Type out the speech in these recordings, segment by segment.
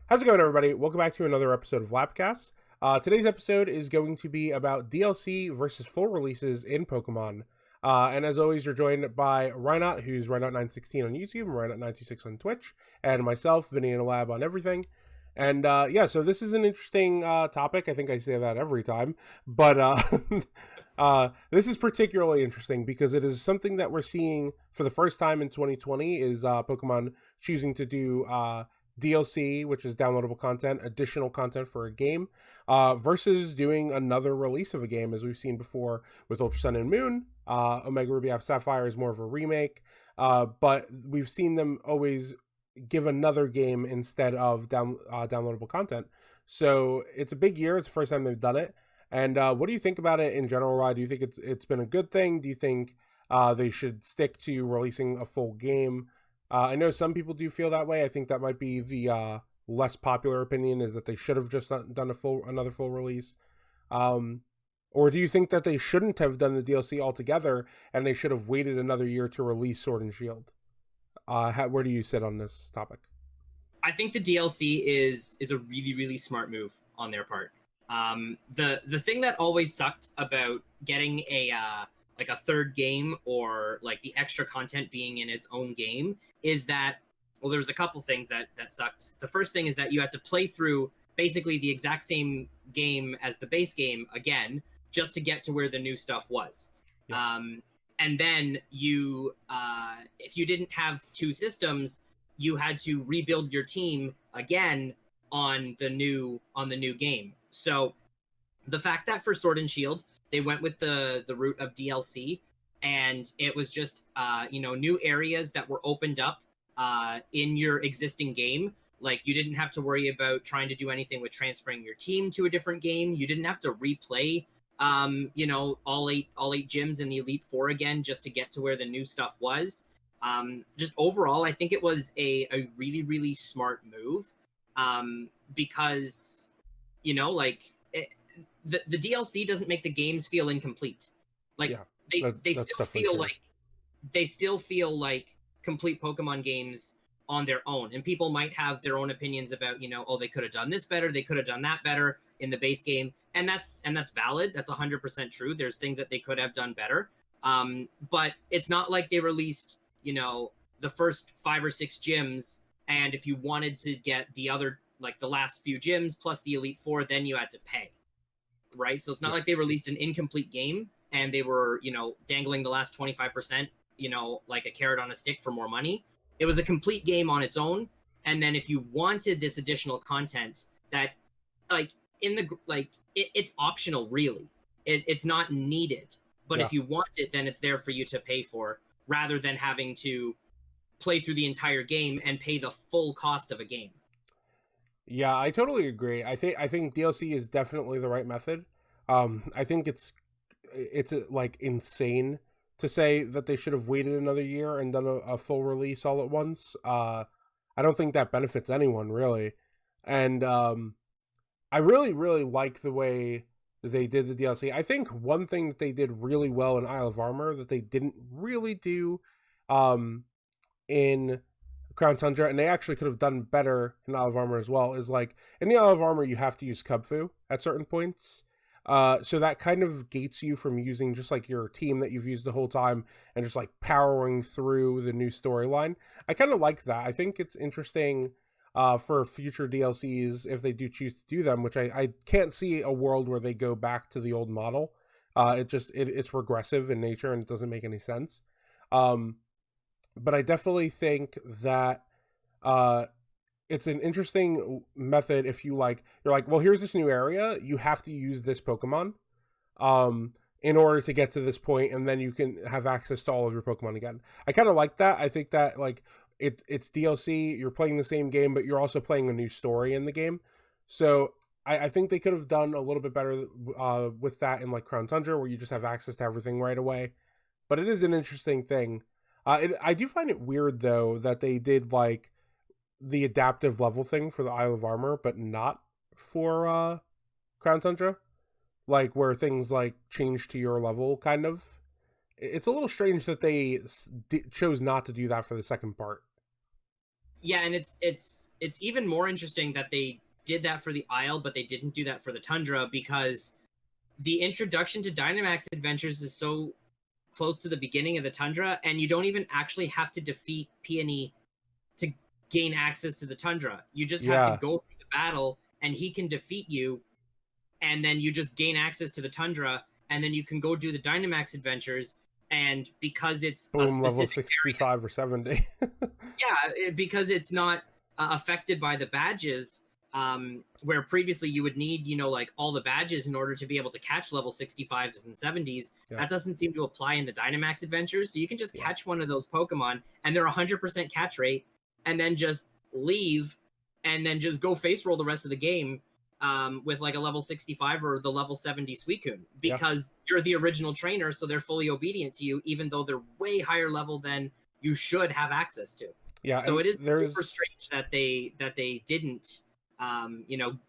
How's it going, everybody? Welcome back to another episode of LabCast. Today's episode is going to be about DLC versus full releases in Pokemon. And as always, you're joined by Rynot, who's Rynot916 on YouTube, and Rynot926 on Twitch, and myself, Vinny in a Lab on everything. And so this is an interesting topic. I think I say that every time, but this is particularly interesting because it is something that we're seeing for the first time in 2020 is Pokemon choosing to do DLC, which is downloadable content, additional content for a game, versus doing another release of a game, as we've seen before with Ultra Sun and Moon. Omega Ruby Alpha Sapphire is more of a remake, but we've seen them always give another game instead of downloadable content. So it's a big year. It's the first time they've done it. And what do you think about it in general, Rod? Do you think it's been a good thing? Do you think they should stick to releasing a full game? I know some people do feel that way. I think that might be the less popular opinion, is that they should have just done another full release. Or do you think that they shouldn't have done the DLC altogether and they should have waited another year to release Sword and Shield? Where do you sit on this topic? I think the DLC is a really, really smart move on their part. The thing that always sucked about getting a third game, or like the extra content being in its own game, is that, well, there was a couple things that sucked. The first thing is that you had to play through basically the exact same game as the base game again, just to get to where the new stuff was. Yeah. And then you, if you didn't have two systems, you had to rebuild your team again on the new game. So the fact that for Sword and Shield, they went with the route of DLC, and it was just new areas that were opened up in your existing game. Like, you didn't have to worry about trying to do anything with transferring your team to a different game. You didn't have to replay all eight gyms in the Elite Four again just to get to where the new stuff was. Just overall, I think it was a really, really smart move, because the DLC doesn't make the games feel incomplete. Like, yeah, they still feel like complete Pokemon games on their own. And people might have their own opinions about, they could have done this better, they could have done that better in the base game. And that's valid. That's 100% true. There's things that they could have done better. But it's not like they released, the first 5 or 6 gyms, and if you wanted to get the other, like the last few gyms plus the Elite Four, then you had to pay. Right? So it's not like they released an incomplete game and they were, dangling the last 25%, like a carrot on a stick for more money. It was a complete game on its own. And then if you wanted this additional content that, it's optional, really. It's not needed. But if you want it, then it's there for you to pay for, rather than having to play through the entire game and pay the full cost of a game. Yeah, I totally agree. I think DLC is definitely the right method. I think it's like insane to say that they should have waited another year and done a full release all at once. I don't think that benefits anyone, really. And I really, really like the way they did the DLC. I think one thing that they did really well in Isle of Armor that they didn't really do in Crown Tundra, and they actually could have done better in Isle of Armor as well, is like, in the Isle of Armor, you have to use Kubfu at certain points. So that kind of gates you from using just like your team that you've used the whole time and just like powering through the new storyline. I kind of like that. I think it's interesting for future DLCs if they do choose to do them, which I can't see a world where they go back to the old model. It's regressive in nature and it doesn't make any sense. But I definitely think that it's an interesting method if you're like, well, here's this new area, you have to use this Pokemon in order to get to this point, and then you can have access to all of your Pokemon again. I kind of like that. I think that like it's DLC, you're playing the same game, but you're also playing a new story in the game. So I think they could have done a little bit better with that in like Crown Tundra, where you just have access to everything right away. But it is an interesting thing. I do find it weird, though, that they did, like, the adaptive level thing for the Isle of Armor, but not for Crown Tundra. Like, where things, like, change to your level, kind of. It's a little strange that they chose not to do that for the second part. Yeah, and it's even more interesting that they did that for the Isle, but they didn't do that for the Tundra, because the introduction to Dynamax Adventures is so close to the beginning of the Tundra, and you don't even actually have to defeat Peony to gain access to the Tundra. You just have to Yeah. go through the battle, and he can defeat you, and then you just gain access to the Tundra, and then you can go do the Dynamax Adventures. And because it's a Boom, level specific 65 or 70. because it's not affected by the badges, where previously you would need, like all the badges in order to be able to catch level 65s and 70s. Yeah. That doesn't seem to apply in the Dynamax Adventures. So you can just catch one of those Pokemon and they're 100% catch rate, and then just leave and then just go face roll the rest of the game with like a level 65 or the level 70 Suicune, because you're the original trainer, so they're fully obedient to you, even though they're way higher level than you should have access to. Yeah, so it is super strange that they didn't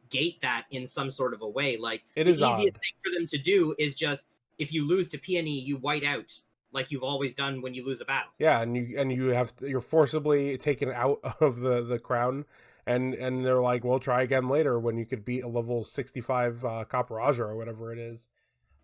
gate that in some sort of a way. Like, the easiest thing for them to do is just, if you lose to Peony, you white out, like you've always done when you lose a battle. Yeah, and you're forcibly taken out of the crown, and they're like, well, try again later when you could beat a level 65 Copperajah or whatever it is.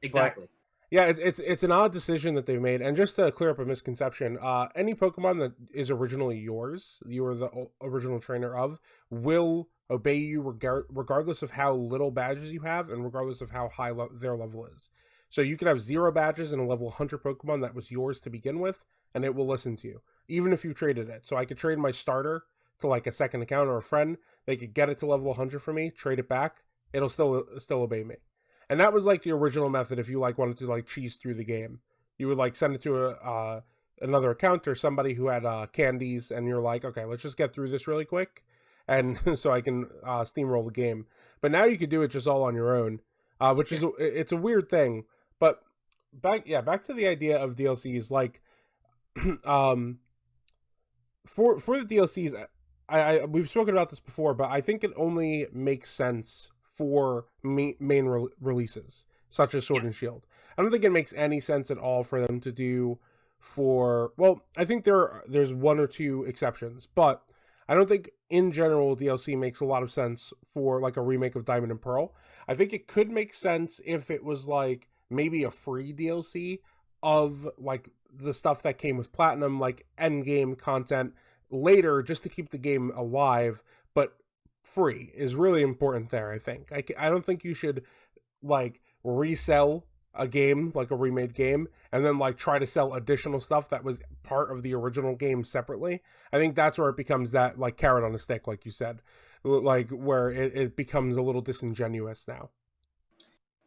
Exactly. But, yeah, it's an odd decision that they've made. And just to clear up a misconception, any Pokemon that is originally yours, you are the original trainer of, will obey you regardless of how little badges you have and regardless of how high their level is. So you could have 0 badges and a level 100 Pokemon that was yours to begin with, and it will listen to you, even if you traded it. So I could trade my starter to like a second account or a friend. They could get it to level 100 for me, trade it back. It'll still obey me. And that was like the original method. If you like wanted to like cheese through the game, you would like send it to another account or somebody who had candies, and you're like, okay, let's just get through this really quick, and so I can steamroll the game. But now you could do it just all on your own, which is it's a weird thing. But back to the idea of DLCs, like for the DLCs, we've spoken about this before, but I think it only makes sense for main releases such as Sword and Shield. I don't think it makes any sense at all for them to do I think there's 1 or 2 exceptions, but I don't think in general DLC makes a lot of sense for like a remake of Diamond and Pearl. I think it could make sense if it was like maybe a free DLC of like the stuff that came with Platinum, like end game content later, just to keep the game alive, but free is really important there. I think I don't think you should like resell a game, like a remade game, and then like try to sell additional stuff that was part of the original game separately. I think that's where it becomes that like carrot on a stick, like you said, like where it becomes a little disingenuous now.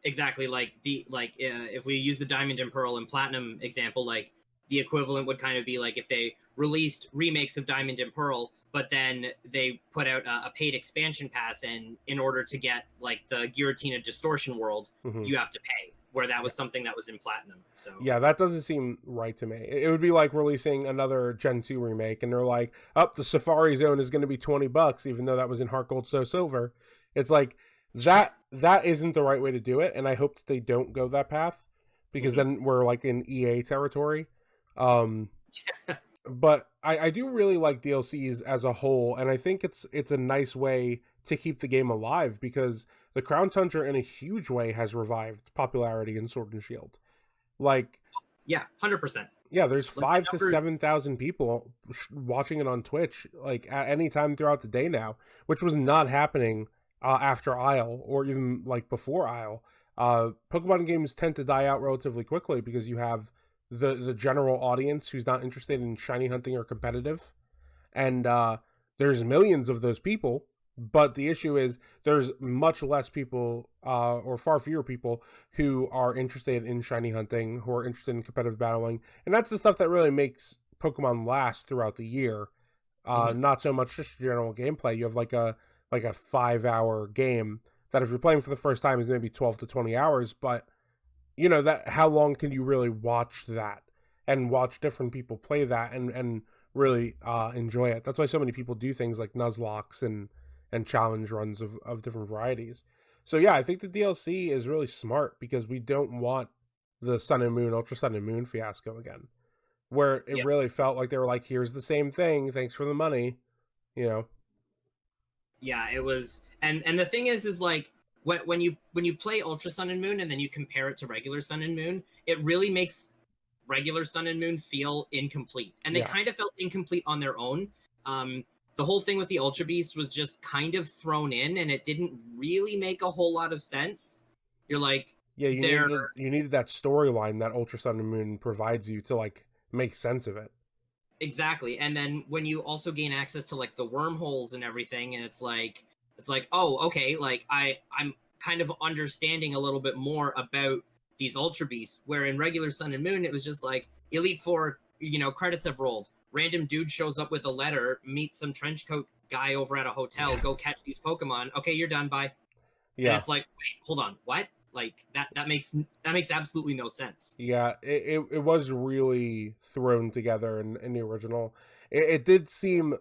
Exactly. Like if we use the Diamond and Pearl and Platinum example, like the equivalent would kind of be like if they released remakes of Diamond and Pearl, but then they put out a paid expansion pass, and in order to get like the Giratina Distortion World, you have to pay, where that was something that was in Platinum. So yeah, that doesn't seem right to me. It would be like releasing another Gen 2 remake, and they're like, the Safari Zone is going to be $20, even though that was in Heart Gold So Silver. It's like that isn't the right way to do it, and I hope that they don't go that path, because then we're like in EA territory. But I do really like DLCs as a whole, and I think it's a nice way to keep the game alive, because the Crown Tundra in a huge way has revived popularity in Sword and Shield. Like, 100%. Yeah, there's 5,000 to 7,000 people watching it on Twitch, like at any time throughout the day now, which was not happening after Isle or even like before Isle. Pokemon games tend to die out relatively quickly because you have the general audience who's not interested in shiny hunting or competitive, and there's millions of those people, but the issue is there's much less people or far fewer people who are interested in shiny hunting, who are interested in competitive battling, and that's the stuff that really makes Pokemon last throughout the year. Not so much just general gameplay. You have like a 5-hour game that if you're playing for the first time is maybe 12 to 20 hours, but you know, that how long can you really watch that and watch different people play that and really enjoy it? That's why so many people do things like Nuzlocks and challenge runs of different varieties. So yeah, I think the DLC is really smart, because we don't want the Sun and Moon, Ultra Sun and Moon fiasco again, where it really felt like they were like, here's the same thing, thanks for the money, you know? Yeah, it was, and the thing is like when you play Ultra Sun and Moon and then you compare it to regular Sun and Moon, it really makes regular Sun and Moon feel incomplete, and they Yeah. kind of felt incomplete on their own. The whole thing with the Ultra Beast was just kind of thrown in, and it didn't really make a whole lot of sense. You're like, Yeah, they're you needed that storyline that Ultra Sun and Moon provides you to like make sense of it. exactly, and then when you also gain access to like the wormholes and everything, and it's like, oh, okay, like I'm kind of understanding a little bit more about these Ultra Beasts, where in regular Sun and Moon it was just like Elite Four, credits have rolled, random dude shows up with a letter, meet some trench coat guy over at a hotel, go catch these Pokemon, okay, you're done, bye. And Yeah. it's like, wait, hold on, what? Like that makes absolutely no sense. Yeah, it was really thrown together in the original. It did seem,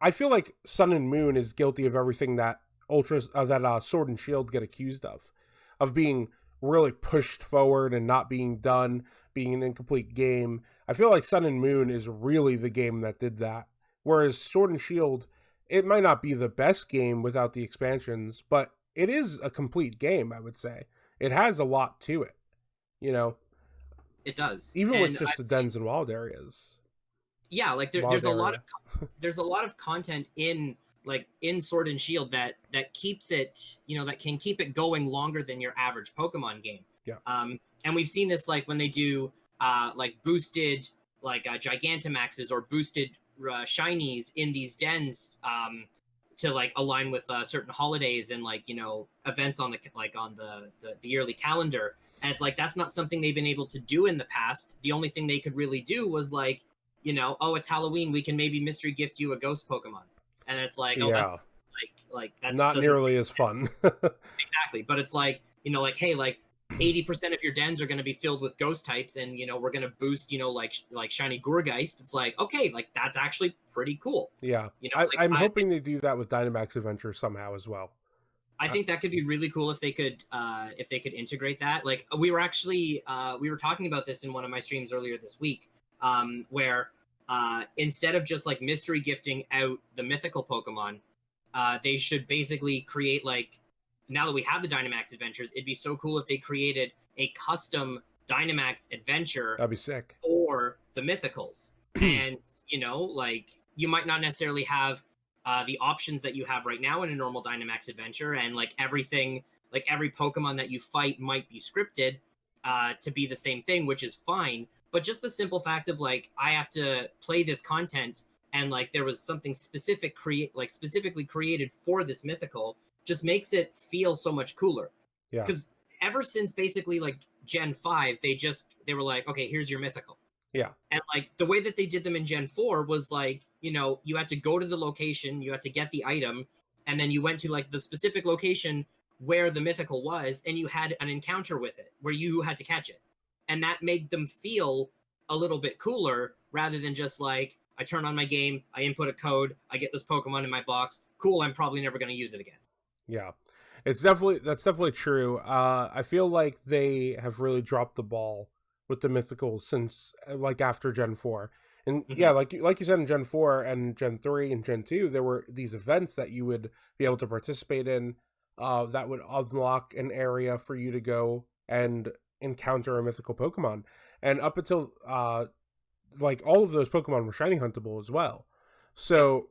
I feel like Sun and Moon is guilty of everything that Sword and Shield get accused of being really pushed forward and not being done, being an incomplete game. I feel like Sun and Moon is really the game that did that. Whereas Sword and Shield, it might not be the best game without the expansions, but it is a complete game, I would say. It has a lot to it, you know, It does, even with and just I've the seen, dens and wild areas. yeah, like Wild area. there's a lot of content in like in Sword and Shield that keeps it, that can keep it going longer than your average Pokemon game. Yeah. And we've seen this like when they do like boosted like Gigantamaxes or boosted shinies in these dens, to like align with certain holidays and like events on the yearly calendar. And it's like that's not something they've been able to do in the past. The only thing they could really do was like, oh, it's Halloween, we can maybe mystery gift you a ghost Pokemon. And it's like, oh, Yeah. that's like that Not doesn't nearly make as fun. sense. Exactly. But it's like, like, hey, like 80% of your dens are going to be filled with ghost types, and we're going to boost, like shiny Gourgeist. It's like, okay, like that's actually pretty cool. Yeah. Like I'm I hoping they do that with Dynamax Adventure somehow as well. I think that could be really cool if they could integrate that. Like we were talking about this in one of my streams earlier this week, where instead of just like mystery gifting out the mythical Pokemon, they should basically create like, now that we have the Dynamax adventures, it'd be so cool if they created a custom Dynamax adventure That'd be sick. for the mythicals. And like you might not necessarily have the options that you have right now in a normal Dynamax adventure, and like everything, like every Pokemon that you fight might be scripted to be the same thing, which is fine. But just the simple fact of like, I have to play this content, and like there was something specifically created for this mythical, just makes it feel so much cooler. Yeah. Because ever since basically like Gen 5, they were like, okay, here's your mythical. Yeah. And like the way that they did them in Gen 4 was like, you had to go to the location, you had to get the item, and then you went to like the specific location where the mythical was, and you had an encounter with it where you had to catch it. And that made them feel a little bit cooler rather than just like, I turn on my game, I input a code, I get this Pokemon in my box. Cool, I'm probably never going to use it again. Yeah. That's definitely true. I feel like they have really dropped the ball with the mythicals since like after Gen 4. And yeah, like you said, in Gen 4 and Gen 3 and Gen 2, there were these events that you would be able to participate in that would unlock an area for you to go and encounter a mythical Pokemon. And up until like all of those Pokemon were shiny huntable as well. So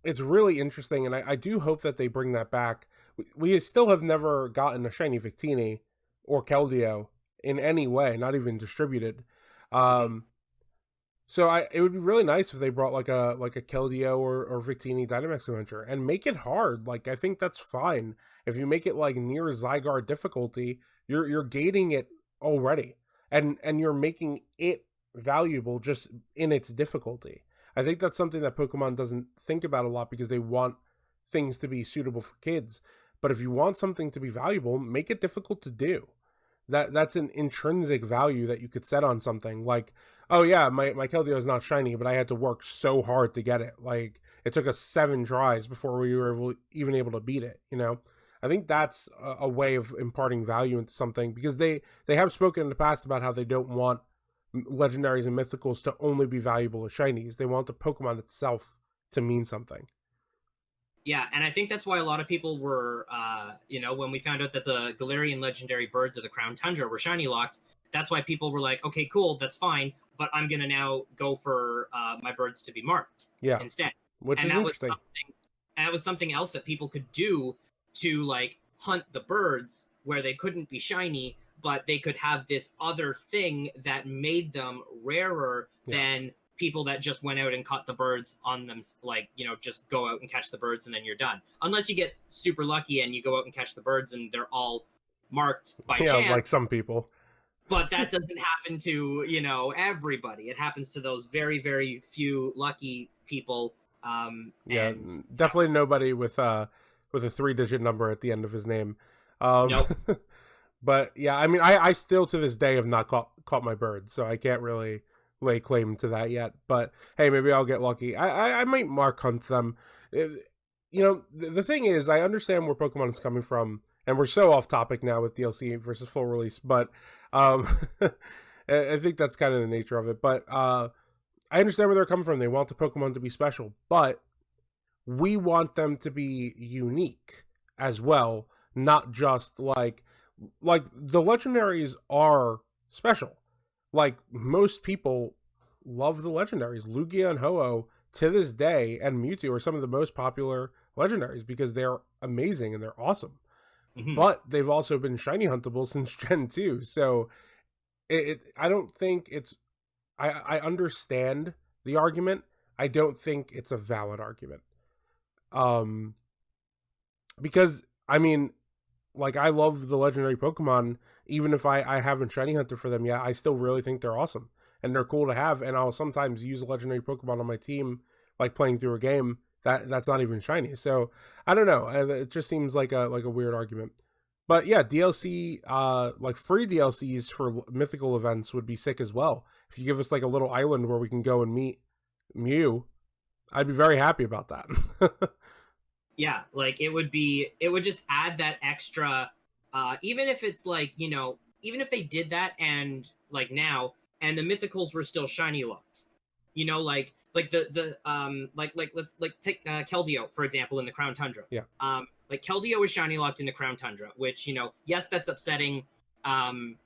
it's really interesting, and I do hope that they bring that back. We still have never gotten a shiny Victini or Keldeo in any way, not even distributed. So it would be really nice if they brought like a Keldeo or Victini Dynamax Adventure and make it hard. Like I think that's fine. If you make it like near Zygarde difficulty, you're gating it already. And you're making it valuable just in its difficulty. I think that's something that Pokemon doesn't think about a lot because they want things to be suitable for kids. But if you want something to be valuable, make it difficult to do. That's an intrinsic value that you could set on something. Like, oh yeah, my Keldeo is not shiny, but I had to work so hard to get it. Like, it took us 7 tries before we were even able to beat it, I think that's a way of imparting value into something, because they have spoken in the past about how they don't want legendaries and mythicals to only be valuable as shinies. They want the Pokemon itself to mean something. Yeah, and I think that's why a lot of people were, when we found out that the Galarian legendary birds of the Crown Tundra were shiny locked, that's why people were like, okay, cool, that's fine, but I'm gonna now go for my birds to be marked Yeah, instead. which And is interesting. that was something else that people could do to like hunt the birds where they couldn't be shiny, but they could have this other thing that made them rarer Yeah. than people that just went out and caught the birds on them, like, just go out and catch the birds and then you're done, unless you get super lucky and you go out and catch the birds and they're all marked by Yeah, chance. like some people. But that doesn't happen to everybody. It happens to those very, very few lucky people. Yeah, And definitely nobody with a 3-digit number at the end of his name. Nope. But yeah, I mean, I still to this day have not caught my bird, so I can't really lay claim to that yet. But hey, maybe I'll get lucky. I might mark hunt them. The thing is, I understand where Pokemon is coming from, and we're so off topic now with DLC versus full release, but I think that's kind of the nature of it. But I understand where they're coming from. They want the Pokemon to be special, but we want them to be unique as well, not just like the legendaries are special. Like most people love the legendaries. Lugia and Ho-Oh to this day and Mewtwo are some of the most popular legendaries because they're amazing and they're awesome. Mhm. But they've also been shiny huntable since Gen 2. So I don't think it's I understand the argument. I don't think it's a valid argument. Because I mean, like, I love the legendary Pokemon, even if I haven't shiny hunted for them yet. I still really think they're awesome and they're cool to have. And I'll sometimes use a legendary Pokemon on my team, like playing through a game that's not even shiny. So I don't know. It just seems like a weird argument. But yeah, DLC, like free DLCs for mythical events would be sick as well. If you give us like a little island where we can go and meet Mew, I'd be very happy about that. Yeah, like it would just add that extra, even if it's like, even if they did that and like now and the mythicals were still shiny locked, like let's take Keldeo for example in the Crown Tundra. Yeah. Like Keldeo is shiny locked in the Crown Tundra, which, yes, that's upsetting. And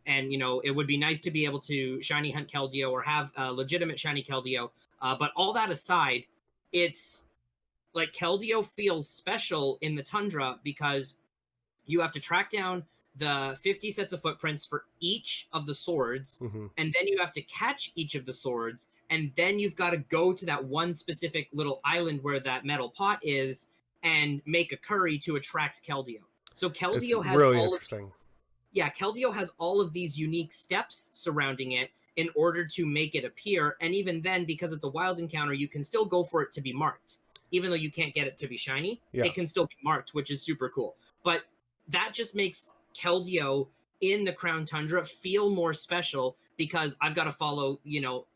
it would be nice to be able to shiny hunt Keldeo or have a legitimate shiny Keldeo. But all that aside, it's like Keldeo feels special in the Tundra because you have to track down the 50 sets of footprints for each of the swords, Mm-hmm. and then you have to catch each of the swords, and then you've got to go to that one specific little island where that metal pot is and make a curry to attract Keldeo. So Keldeo has really all interesting. of these, yeah, Keldeo has all of these unique steps surrounding it in order to make it appear, and even then, because it's a wild encounter, you can still go for it to be marked. Even though you can't get it to be shiny, Yeah. it can still be marked, which is super cool. But that just makes Keldeo in the Crown Tundra feel more special because I've got to follow,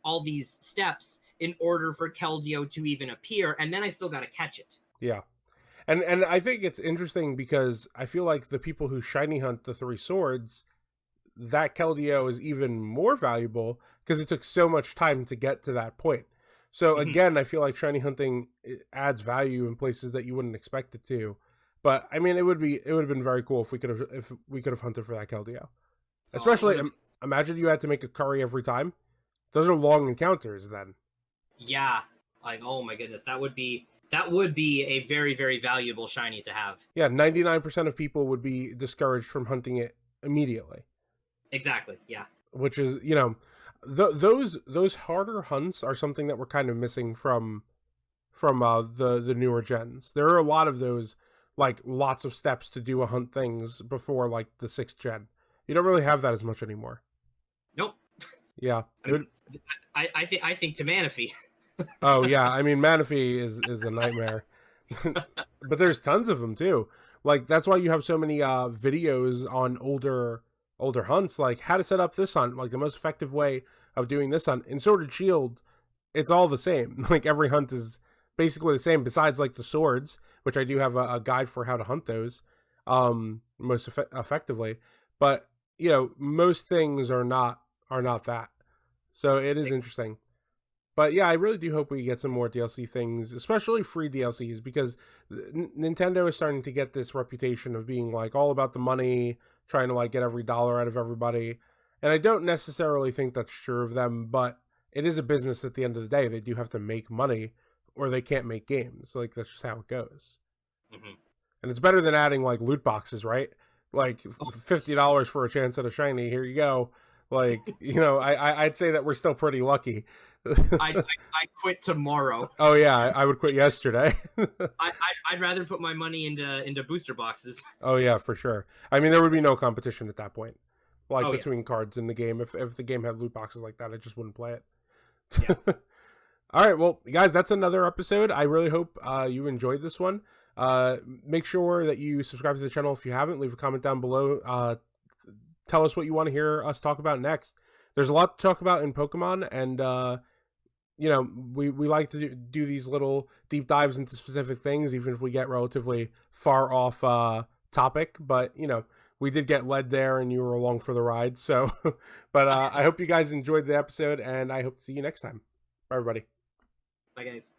all these steps in order for Keldeo to even appear, and then I still got to catch it. Yeah. And I think it's interesting because I feel like the people who shiny hunt the 3 swords, that Keldeo is even more valuable because it took so much time to get to that point. So again, I feel like shiny hunting adds value in places that you wouldn't expect it to. But I mean, it would have been very cool if we could have hunted for that Keldeo. Especially imagine you had to make a curry every time. Those are long encounters then. Yeah, like oh my goodness, that would be a very, very valuable shiny to have. Yeah, 99% of people would be discouraged from hunting it immediately. Exactly. Yeah. Which is, those harder hunts are something that we're kind of missing from the newer gens. There are a lot of those, like lots of steps to do a hunt things before like the 6th gen. You don't really have that as much anymore. Nope. Yeah. I think to Manaphy. Oh yeah, I mean Manaphy is a nightmare. But there's tons of them too. Like that's why you have so many videos on older hunts, like how to set up this hunt, like the most effective way of doing this hunt. In Sword and Shield, it's all the same. Like every hunt is basically the same, besides like the swords, which I do have a guide for how to hunt those most effectively. But most things are not that. So it is interesting. But yeah, I really do hope we get some more DLC things, especially free DLCs, because Nintendo is starting to get this reputation of being like all about the money, trying to like get every dollar out of everybody. And I don't necessarily think that's true of them, but it is a business at the end of the day. They do have to make money or they can't make games. Like that's just how it goes. Mm-hmm. And it's better than adding like loot boxes, right? Like $50 for a chance at a shiny. Here you go. Like, I'd say that we're still pretty lucky. I quit tomorrow. Oh yeah, I would quit yesterday. I'd rather put my money into booster boxes. Oh yeah, for sure. I mean, there would be no competition at that point, like between yeah. cards in the game. If the game had loot boxes like that, I just wouldn't play it. Yeah. All right, well, guys, that's another episode. I really hope you enjoyed this one. Make sure that you subscribe to the channel if you haven't. Leave a comment down below. Tell us what you want to hear us talk about next. There's a lot to talk about in Pokemon, and we like to do these little deep dives into specific things, even if we get relatively far off topic. But we did get led there, and you were along for the ride. So, but I hope you guys enjoyed the episode, and I hope to see you next time. Bye, everybody. Bye, guys.